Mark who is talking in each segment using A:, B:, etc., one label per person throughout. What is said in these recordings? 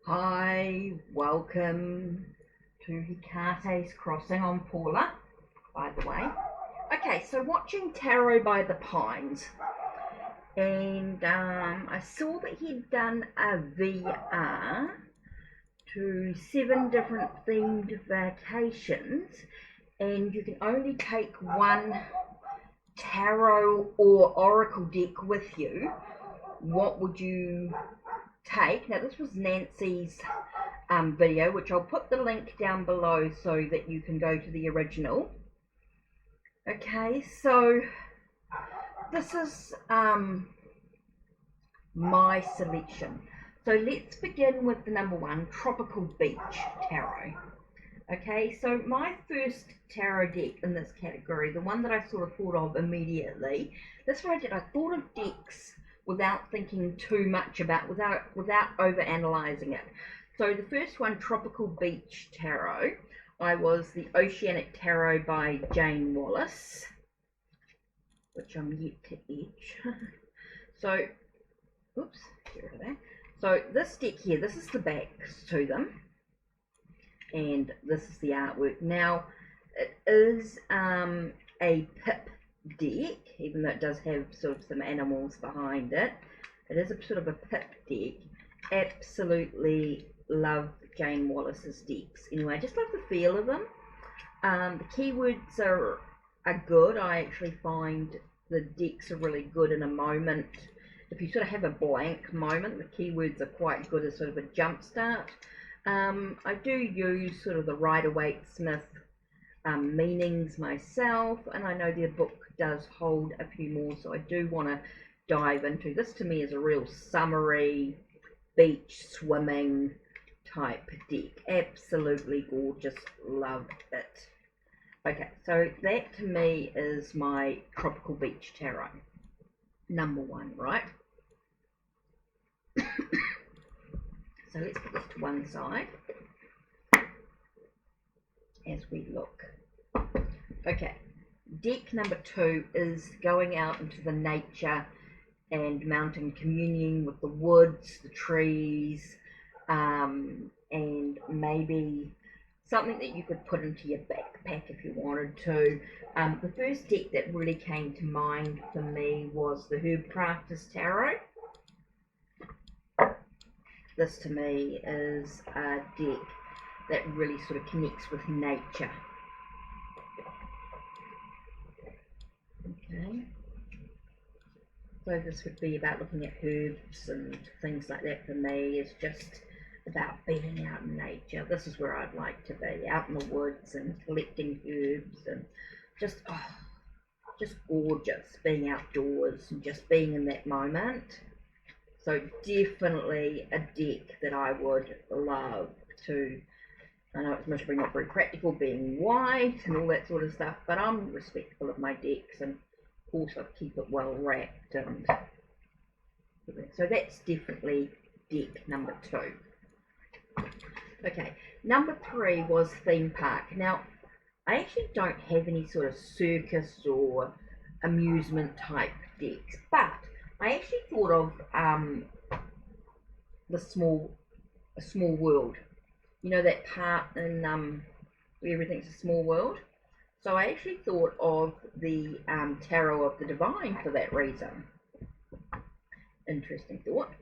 A: Hi, welcome to HeKate's Crossing on Paula, by the way. Okay, so watching Tarot by the Pines, and I saw that he'd done a VR to 7 different themed vacations, and you can only take one tarot or oracle deck with you. What would you take? Now, this was Nancy's video, which I'll put the link down below so that you can go to the original. Okay, so this is my selection. So let's begin with the number 1, Tropical Beach Tarot. Okay, so my first tarot deck in this category, the one that I sort of thought of immediately, that's what I did. I thought of decks without thinking too much about, without over analyzing it. So the first one, Tropical Beach Tarot, I was the Oceanic Tarot by Jane Wallace, which I'm yet to etch. So, oops, get rid of that. So this deck here, this is the backs to them, and this is the artwork. Now, it is a pip deck, even though it does have sort of some animals behind it. It is a sort of a pip deck. Absolutely love Jane Wallace's decks. Anyway, I just love the feel of them. The keywords are good. I actually find the decks are really good in a moment. If you sort of have a blank moment, the keywords are quite good as sort of a jump start. I do use sort of the Rider-Waite-Smith meanings myself, and I know their book does hold a few more, so I do want to dive into this. To me is a real summery beach swimming type deck. Absolutely gorgeous, love it. Okay, so that to me is my Tropical Beach Tarot number 1, right? So let's put this to one side as we look. Okay, deck number 2 is going out into the nature and mountain, communing with the woods, the trees, and maybe something that you could put into your backpack if you wanted to. The first deck that really came to mind for me was the Herb Crafter's Tarot. This to me is a deck that really sort of connects with nature. Okay, so this would be about looking at herbs and things like that. For me, is just about being out in nature. This is where I'd like to be, out in the woods and collecting herbs and just gorgeous, being outdoors and just being in that moment. So definitely a deck that I would love to. I know it's mostly not very practical, being white and all that sort of stuff, but I'm respectful of my decks, and of course I keep it well wrapped. And so that's definitely deck number 2. Okay, number 3 was Theme Park. Now, I actually don't have any sort of circus or amusement type decks, but I actually thought of A Small World. You know that part in where everything's a small world? So I actually thought of the Tarot of the Divine for that reason. Interesting thought.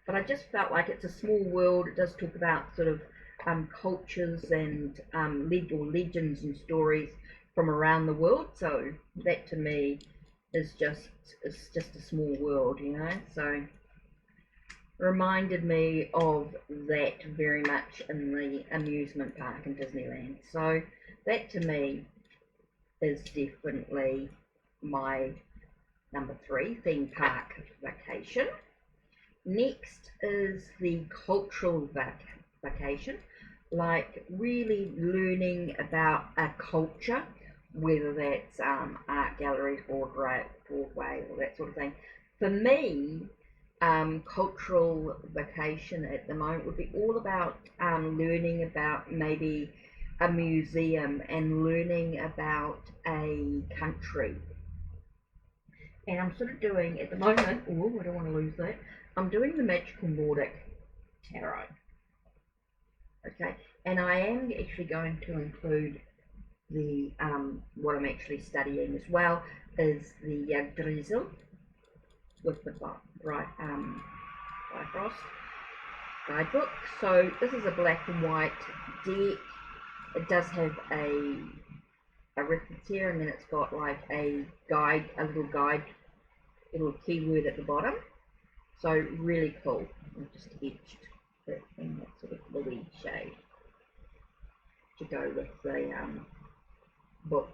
A: But I just felt like it's a small world. It does talk about sort of cultures and legends and stories from around the world. So that to me is just a small world, you know. So reminded me of that very much in the amusement park in Disneyland. So that to me is definitely my number 3, Theme Park Vacation. Next is the Cultural Vacation, like really learning about a culture, whether that's art galleries, Broadway, or that sort of thing. For me, cultural vacation at the moment would be all about learning about maybe a museum and learning about a country. And I'm sort of doing at the moment, oh, I don't want to lose that, I'm doing the Magical Nordic Tarot.
B: Okay, and I am actually going to include the what I'm actually studying as well is the drizzle with the Bifrost guidebook. So this is a black and white deck. It does have a reference here, and then it's got like a little keyword at the bottom. So really cool. I've just etched it in that sort of bluey shade to go with the book.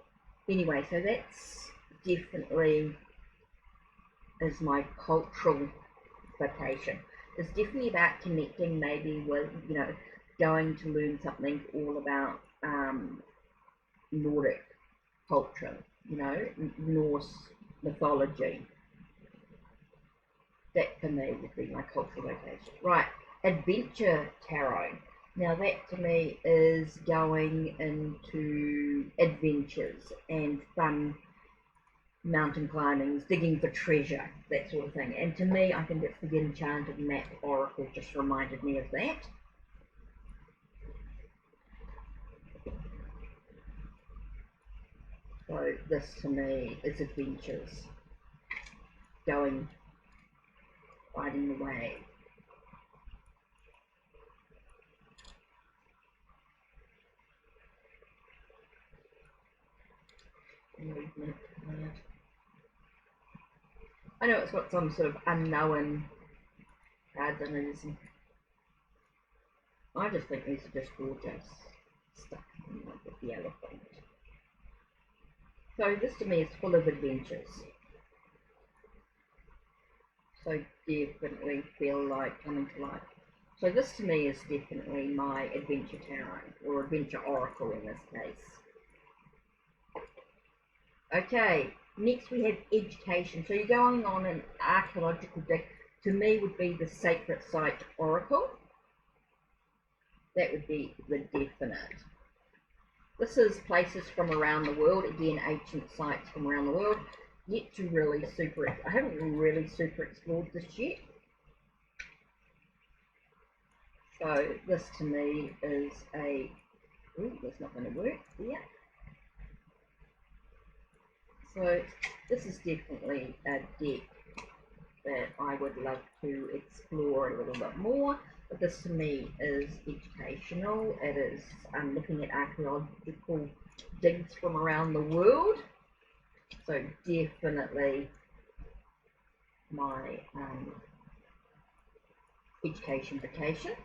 B: Anyway, so that's definitely is my cultural vacation. It's definitely about connecting maybe with, you know, going to learn something all about Nordic culture, you know, Norse mythology. That for me would be my cultural vacation. Right, adventure tarot. Now that to me is going into adventures and fun mountain climbings, digging for treasure, that sort of thing. And to me, I think it's the Enchanted Map Oracle just reminded me of that. So this to me is adventures, going, finding the way. Movement. I know it's got some sort of unknown cards in it. I just think these are just gorgeous stuff with the elephant. So this to me is full of adventures. So definitely feel like coming to life. So this to me is definitely my adventure tarot, or adventure oracle in this case. Okay, next we have education. So you're going on an archaeological dig. To me would be the Sacred Site Oracle. That would be the definite. This is places from around the world. Again, ancient sites from around the world. Yet to really I haven't really super explored this yet. So this to me is a, ooh, that's not going to work here. So this is definitely a deck that I would love to explore a little bit more. But this to me is educational. It is looking at archaeological digs from around the world. So definitely my education vacation.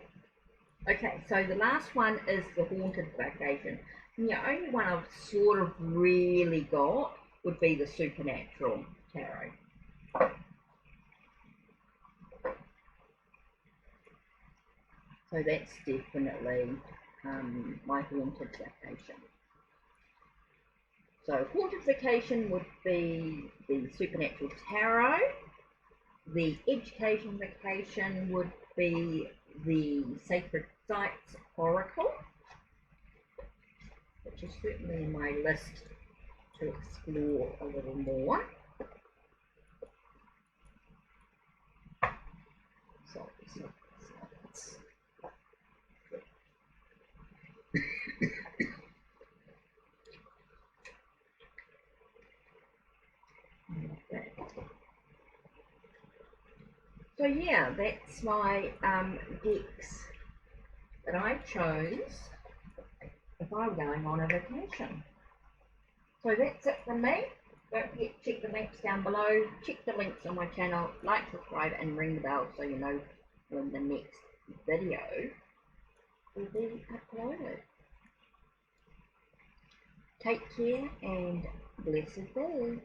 B: Okay, so the last one is the haunted vacation. And the only one I've sort of really got would be the supernatural tarot. So that's definitely my haunted vacation. So haunted vacation would be the supernatural tarot. The education vacation would be the Sacred Sites Oracle, which is certainly in my list to explore a little more. So yeah, that's my decks that I chose if I were going on a vacation. So that's it from me. Don't forget to check the links down below, check the links on my channel, like, subscribe and ring the bell so you know when the next video will be uploaded. Take care and blessed be.